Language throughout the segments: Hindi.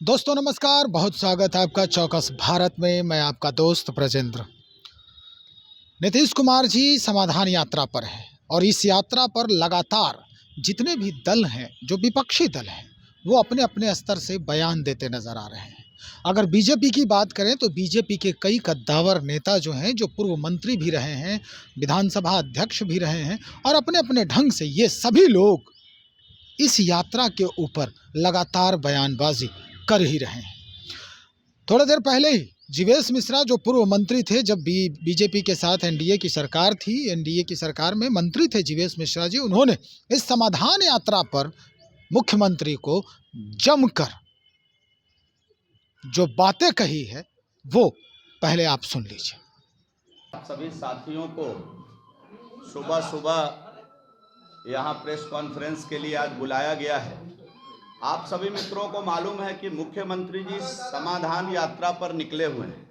दोस्तों नमस्कार, बहुत स्वागत है आपका चौकस भारत में। मैं आपका दोस्त ब्रजेंद्र। नीतीश कुमार जी समाधान यात्रा पर हैं और इस यात्रा पर लगातार जितने भी दल हैं, जो विपक्षी दल हैं, वो अपने अपने स्तर से बयान देते नजर आ रहे हैं। अगर बीजेपी की बात करें तो बीजेपी के कई कद्दावर नेता जो हैं, जो पूर्व मंत्री भी रहे हैं, विधानसभा अध्यक्ष भी रहे हैं, और अपने अपने ढंग से ये सभी लोग इस यात्रा के ऊपर लगातार बयानबाजी कर ही रहे हैं। थोड़ी देर पहले ही जीवेश मिश्रा, जो पूर्व मंत्री थे जब बीजेपी के साथ एनडीए की सरकार थी, एनडीए की सरकार में मंत्री थे जीवेश मिश्रा जी, उन्होंने इस समाधान यात्रा पर मुख्यमंत्री को जमकर जो बातें कही है वो पहले आप सुन लीजिए। सभी साथियों को सुबह सुबह यहाँ प्रेस कॉन्फ्रेंस के लिए आज बुलाया गया है। आप सभी मित्रों को मालूम है कि मुख्यमंत्री जी समाधान यात्रा पर निकले हुए हैं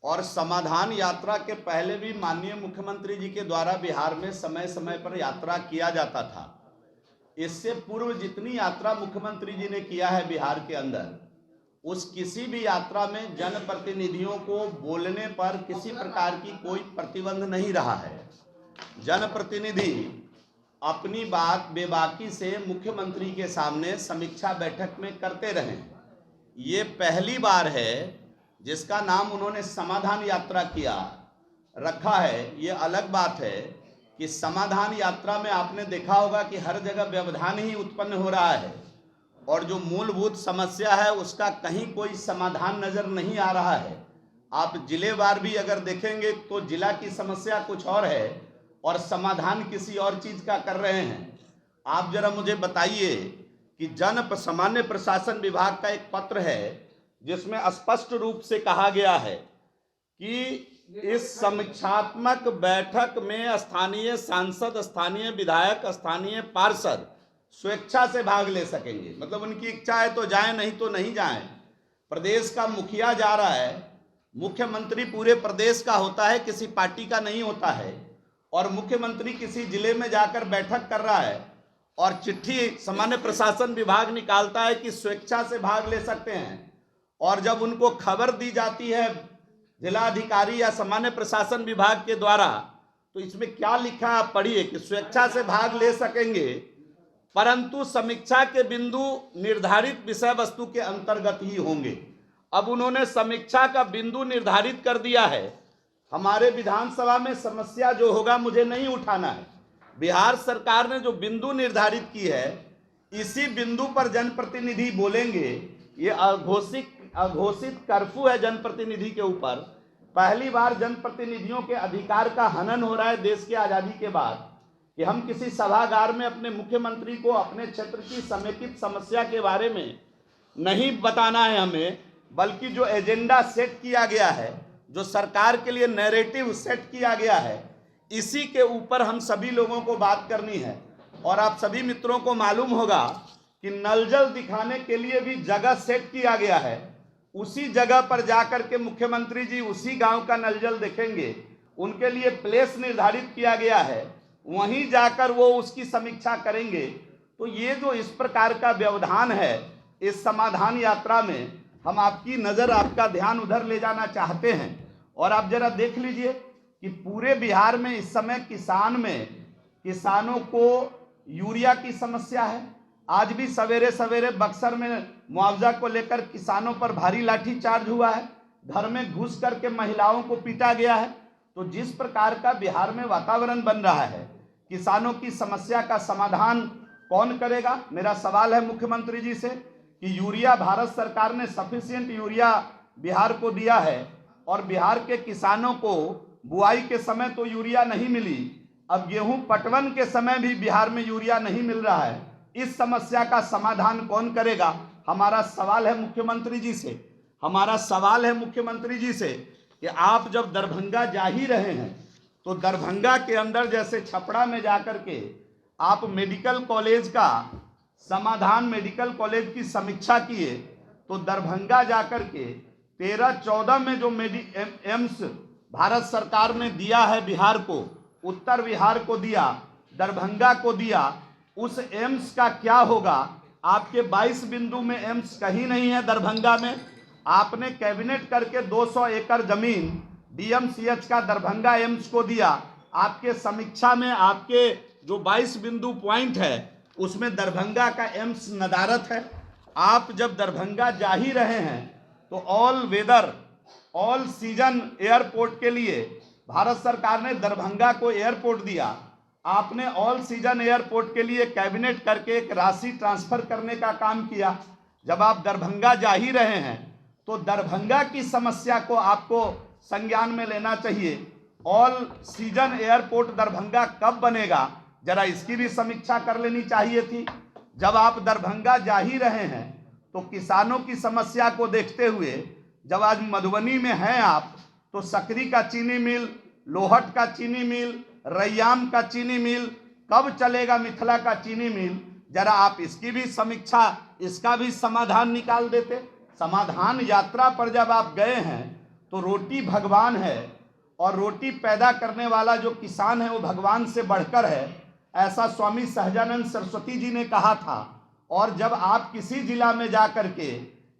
और समाधान यात्रा के पहले भी माननीय मुख्यमंत्री जी के द्वारा बिहार में समय समय पर यात्रा किया जाता था। इससे पूर्व जितनी यात्रा मुख्यमंत्री जी ने किया है बिहार के अंदर, उस किसी भी यात्रा में जनप्रतिनिधियों को बोलने पर किसी प्रकार की कोई प्रतिबंध नहीं रहा है। जनप्रतिनिधि अपनी बात बेबाकी से मुख्यमंत्री के सामने समीक्षा बैठक में करते रहे। ये पहली बार है जिसका नाम उन्होंने समाधान यात्रा किया रखा है। ये अलग बात है कि समाधान यात्रा में आपने देखा होगा कि हर जगह व्यवधान ही उत्पन्न हो रहा है और जो मूलभूत समस्या है उसका कहीं कोई समाधान नजर नहीं आ रहा है। आप जिलेवार भी अगर देखेंगे तो जिला की समस्या कुछ और है और समाधान किसी और चीज का कर रहे हैं। आप जरा मुझे बताइए कि सामान्य प्रशासन विभाग का एक पत्र है जिसमें स्पष्ट रूप से कहा गया है कि इस समीक्षात्मक बैठक में स्थानीय सांसद, स्थानीय विधायक, स्थानीय पार्षद स्वेच्छा से भाग ले सकेंगे। मतलब उनकी इच्छा है तो जाएं, नहीं तो नहीं जाएं। प्रदेश का मुखिया जा रहा है, मुख्यमंत्री पूरे प्रदेश का होता है, किसी पार्टी का नहीं होता है, और मुख्यमंत्री किसी जिले में जाकर बैठक कर रहा है और चिट्ठी सामान्य प्रशासन विभाग निकालता है कि स्वेच्छा से भाग ले सकते हैं। और जब उनको खबर दी जाती है जिलाधिकारी या सामान्य प्रशासन विभाग के द्वारा, तो इसमें क्या लिखा है आप पढ़िए कि स्वेच्छा से भाग ले सकेंगे परंतु समीक्षा के बिंदु निर्धारित विषय वस्तु के अंतर्गत ही होंगे। अब उन्होंने समीक्षा का बिंदु निर्धारित कर दिया है। हमारे विधानसभा में समस्या जो होगा मुझे नहीं उठाना है। बिहार सरकार ने जो बिंदु निर्धारित की है, इसी बिंदु पर जनप्रतिनिधि बोलेंगे। ये अघोषित कर्फ्यू है जनप्रतिनिधि के ऊपर। पहली बार जनप्रतिनिधियों के अधिकार का हनन हो रहा है देश की आजादी के बाद कि हम किसी सभागार में अपने मुख्यमंत्री को अपने क्षेत्र की समेकित समस्या के बारे में नहीं बताना है हमें, बल्कि जो एजेंडा सेट किया गया है, जो सरकार के लिए नैरेटिव सेट किया गया है, इसी के ऊपर हम सभी लोगों को बात करनी है। और आप सभी मित्रों को मालूम होगा कि नल जल दिखाने के लिए भी जगह सेट किया गया है। उसी जगह पर जाकर के मुख्यमंत्री जी उसी गांव का नल जल देखेंगे। उनके लिए प्लेस निर्धारित किया गया है, वहीं जाकर वो उसकी समीक्षा करेंगे। तो ये जो इस प्रकार का व्यवधान है इस समाधान यात्रा में, हम आपकी नज़र, आपका ध्यान उधर ले जाना चाहते हैं। और आप जरा देख लीजिए कि पूरे बिहार में इस समय किसानों को यूरिया की समस्या है। आज भी सवेरे सवेरे बक्सर में मुआवजा को लेकर किसानों पर भारी लाठीचार्ज हुआ है, घर में घुस करके महिलाओं को पीटा गया है। तो जिस प्रकार का बिहार में वातावरण बन रहा है, किसानों की समस्या का समाधान कौन करेगा? मेरा सवाल है मुख्यमंत्री जी से कि यूरिया भारत सरकार ने सफिशिएंट यूरिया बिहार को दिया है और बिहार के किसानों को बुआई के समय तो यूरिया नहीं मिली, अब गेहूं पटवन के समय भी बिहार में यूरिया नहीं मिल रहा है। इस समस्या का समाधान कौन करेगा? हमारा सवाल है मुख्यमंत्री जी से, कि आप जब दरभंगा जा ही रहे हैं तो दरभंगा के अंदर जैसे छपरा में जाकर के आप मेडिकल कॉलेज का समाधान, मेडिकल कॉलेज की समीक्षा किए, तो दरभंगा जाकर के 13-14 में जो एम्स भारत सरकार ने दिया है बिहार को, उत्तर बिहार को दिया, दरभंगा को दिया, उस एम्स का क्या होगा आपके 22 बिंदु में एम्स कहीं नहीं है दरभंगा में। आपने कैबिनेट करके 200 एकड़ जमीन डीएमसीएच का दरभंगा एम्स को दिया। आपके समीक्षा में आपके जो 22 बिंदु पॉइंट है उसमें दरभंगा का एम्स नदारत है। आप जब दरभंगा जा ही रहे हैं तो all weather all season airport के लिए भारत सरकार ने दरभंगा को एयरपोर्ट दिया। आपने ऑल सीजन एयरपोर्ट के लिए कैबिनेट करके एक राशि ट्रांसफर करने का काम किया। जब आप दरभंगा जा ही रहे हैं तो दरभंगा की समस्या को आपको संज्ञान में लेना चाहिए। ऑल सीजन एयरपोर्ट दरभंगा कब बनेगा, जरा इसकी भी समीक्षा कर लेनी चाहिए थी। जब आप दरभंगा जा ही रहे हैं तो किसानों की समस्या को देखते हुए जब आज मधुबनी में हैं आप, तो सकरी का चीनी मिल, लोहट का चीनी मिल, रैयाम का चीनी मिल, कब चलेगा मिथिला का चीनी मिल, जरा आप इसकी भी समीक्षा, इसका भी समाधान निकाल देते। समाधान यात्रा पर जब आप गए हैं तो रोटी भगवान है और रोटी पैदा करने वाला जो किसान है वो भगवान से बढ़कर है, ऐसा स्वामी सहजानंद सरस्वती जी ने कहा था। और जब आप किसी जिला में जा करके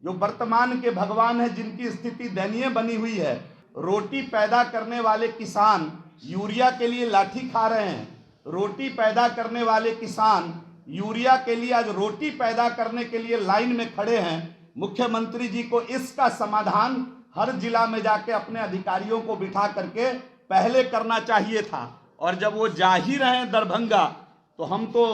जो वर्तमान के भगवान है जिनकी स्थिति दयनीय बनी हुई है, रोटी पैदा करने वाले किसान यूरिया के लिए लाठी खा रहे हैं, रोटी पैदा करने वाले किसान यूरिया के लिए आज रोटी पैदा करने के लिए लाइन में खड़े हैं। मुख्यमंत्री जी को इसका समाधान हर जिला में जाके अपने अधिकारियों को बिठा करके पहले करना चाहिए था। और जब वो जा ही रहे हैं दरभंगा तो हम तो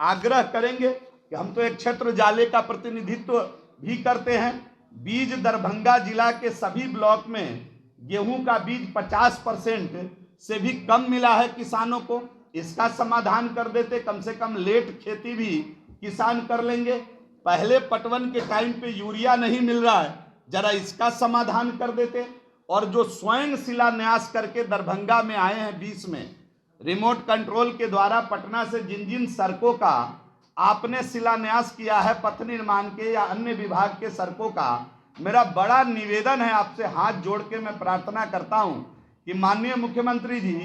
आग्रह करेंगे कि हम तो एक क्षेत्र जाले का प्रतिनिधित्व भी करते हैं। बीज दरभंगा जिला के सभी ब्लॉक में गेहूं का बीज 50% से भी कम मिला है किसानों को। इसका समाधान कर देते, कम से कम लेट खेती भी किसान कर लेंगे। पहले पटवन के टाइम पे यूरिया नहीं मिल रहा है, जरा इसका समाधान कर देते। और जो स्वयं शिलान्यास करके दरभंगा में आए हैं 20 में, रिमोट कंट्रोल के द्वारा पटना से जिन जिन सड़कों का आपने शिलान्यास किया है, पथ निर्माण के या अन्य विभाग के सड़कों का, मेरा बड़ा निवेदन है आपसे, हाथ जोड़ के मैं प्रार्थना करता हूं कि माननीय मुख्यमंत्री जी,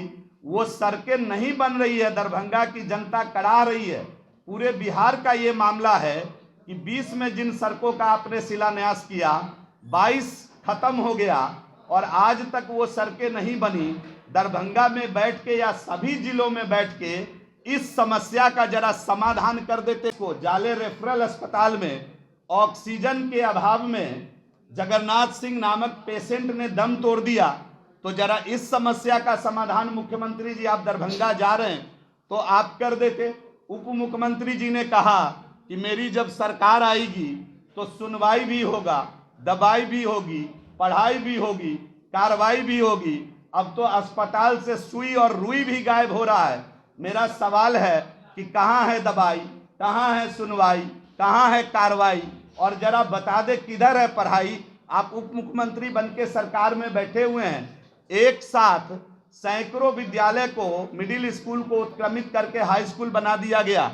वो सड़कें नहीं बन रही है, दरभंगा की जनता करा रही है। पूरे बिहार का ये मामला है कि 20 में जिन सड़कों का आपने शिलान्यास किया, 22 खत्म हो गया और आज तक वो सड़कें नहीं बनी। दरभंगा में बैठ के या सभी जिलों में बैठ के इस समस्या का जरा समाधान कर देते। को जाले रेफरल अस्पताल में ऑक्सीजन के अभाव में जगन्नाथ सिंह नामक पेशेंट ने दम तोड़ दिया, तो जरा इस समस्या का समाधान मुख्यमंत्री जी, आप दरभंगा जा रहे हैं तो आप कर देते। उप मुख्यमंत्री जी ने कहा कि मेरी जब सरकार आएगी तो सुनवाई भी होगा, दवाई भी होगी, पढ़ाई भी होगी, कार्रवाई भी होगी। अब तो अस्पताल से सुई और रुई भी गायब हो रहा है। मेरा सवाल है कि कहाँ है दवाई, कहाँ है सुनवाई, कहाँ है कार्रवाई, और जरा बता दे किधर है पढ़ाई। आप उप मुख्यमंत्री बन के सरकार में बैठे हुए हैं, एक साथ सैकड़ों विद्यालय को, मिडिल स्कूल को उत्क्रमित करके हाई स्कूल बना दिया गया।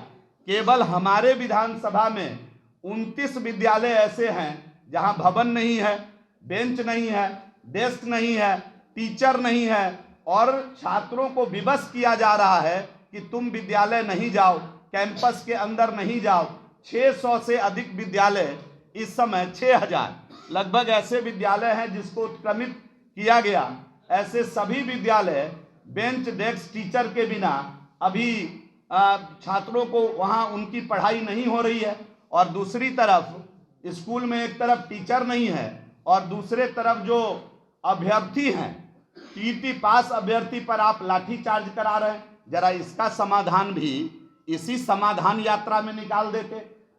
केवल हमारे विधानसभा में 29 विद्यालय ऐसे हैं जहां भवन नहीं है, बेंच नहीं है, डेस्क नहीं है, टीचर नहीं है, और छात्रों को विवश किया जा रहा है कि तुम विद्यालय नहीं जाओ, कैंपस के अंदर नहीं जाओ। 600 से अधिक विद्यालय, इस समय 6000 लगभग ऐसे विद्यालय हैं जिसको उत्क्रमित किया गया। ऐसे सभी विद्यालय बेंच डेस्क टीचर के बिना अभी छात्रों को वहाँ उनकी पढ़ाई नहीं हो रही है। और दूसरी तरफ स्कूल में एक तरफ टीचर नहीं है और दूसरे तरफ जो अभ्यर्थी हैं, टीटी पास अभ्यर्थी पर आप लाठीचार्ज करा रहे हैं। जरा इसका समाधान भी इसी समाधान यात्रा में निकाल देते।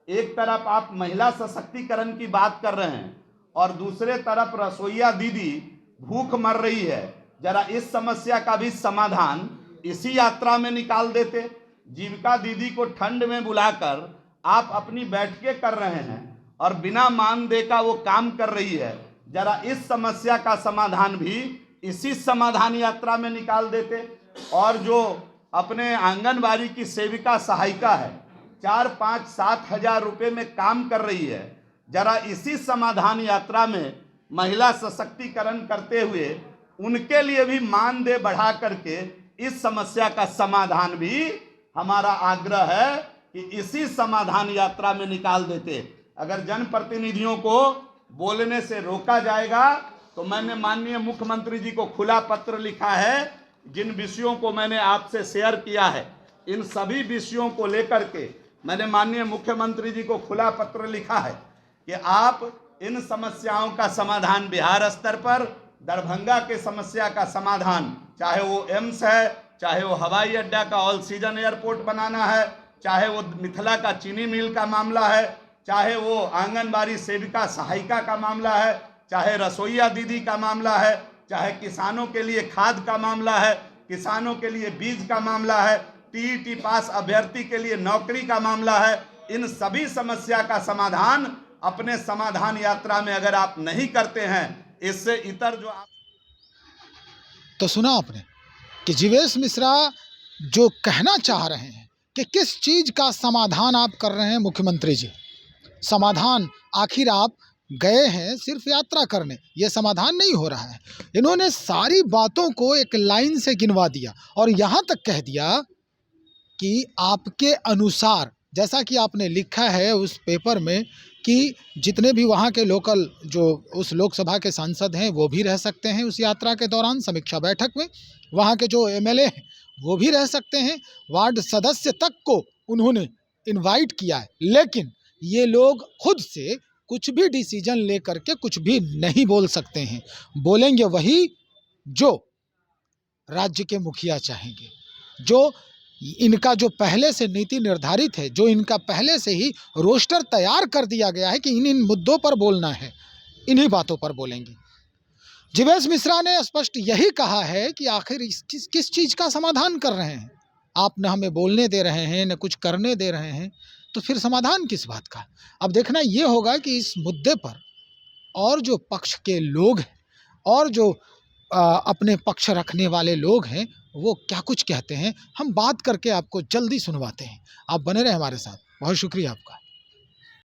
एक तरफ आप महिला सशक्तिकरण की बात कर रहे हैं और दूसरे तरफ रसोईया दीदी भूख मर रही है, जरा इस समस्या का भी समाधान इसी यात्रा में निकाल देते। जीविका दीदी को ठंड में बुलाकर आप अपनी बैठकें कर रहे हैं और बिना मानदेय का वो काम कर रही है, जरा इस समस्या का समाधान भी इसी समाधान यात्रा में निकाल देते। और जो अपने आंगनबाड़ी की सेविका सहायिका है, 4, 5, 7 हजार रुपये में काम कर रही है, जरा इसी समाधान यात्रा में महिला सशक्तिकरण करते हुए उनके लिए भी मानदेय बढ़ा करके इस समस्या का समाधान भी हमारा आग्रह है कि इसी समाधान यात्रा में निकाल देते। अगर जनप्रतिनिधियों को बोलने से रोका जाएगा तो मैंने माननीय मुख्यमंत्री जी को खुला पत्र लिखा है। जिन विषयों को मैंने आपसे शेयर किया है, इन सभी विषयों को लेकर के मैंने माननीय मुख्यमंत्री जी को खुला पत्र लिखा है कि आप इन समस्याओं का समाधान बिहार स्तर पर, दरभंगा के समस्या का समाधान, चाहे वो एम्स है, चाहे वो हवाई अड्डा का ऑल सीजन एयरपोर्ट बनाना है, चाहे वो मिथिला का चीनी मिल का मामला है, चाहे वो आंगनबाड़ी सेविका सहायिका का मामला है, चाहे रसोईया दीदी का मामला है, चाहे किसानों के लिए खाद का मामला है, किसानों के लिए बीज का मामला है, टीईटी पास अभ्यर्थी के लिए नौकरी का मामला है। इन सभी समस्या का समाधान अपने समाधान यात्रा में अगर आप नहीं करते हैं, इससे इतर जो आप तो सुना आपने कि जीवेश मिश्रा जो कहना चाह रहे हैं कि किस चीज़ का समाधान आप कर रहे हैं मुख्यमंत्री जी। समाधान आखिर आप गए हैं सिर्फ यात्रा करने, ये समाधान नहीं हो रहा है। इन्होंने सारी बातों को एक लाइन से गिनवा दिया और यहाँ तक कह दिया कि आपके अनुसार, जैसा कि आपने लिखा है उस पेपर में कि जितने भी वहाँ के लोकल जो उस लोकसभा के सांसद हैं वो भी रह सकते हैं उस यात्रा के दौरान समीक्षा बैठक में, वहाँ के जो एमएलए हैं वो भी रह सकते हैं, वार्ड सदस्य तक को उन्होंने इनवाइट किया है। लेकिन ये लोग खुद से कुछ भी डिसीजन लेकर के कुछ भी नहीं बोल सकते हैं। बोलेंगे वही जो राज्य के मुखिया चाहेंगे, जो इनका जो पहले से नीति निर्धारित है, जो इनका पहले से ही रोस्टर तैयार कर दिया गया है कि इन मुद्दों पर बोलना है, इन्हीं बातों पर बोलेंगे। जीवेश मिश्रा ने स्पष्ट यही कहा है कि आखिर किस चीज़ का समाधान कर रहे हैं आप, न हमें बोलने दे रहे हैं न कुछ करने दे रहे हैं, तो फिर समाधान किस बात का। अब देखना ये होगा कि इस मुद्दे पर और जो पक्ष के लोग हैं और जो अपने पक्ष रखने वाले लोग हैं वो क्या कुछ कहते हैं। हम बात करके आपको जल्दी सुनवाते हैं। आप बने रहे हमारे साथ। बहुत शुक्रिया आपका।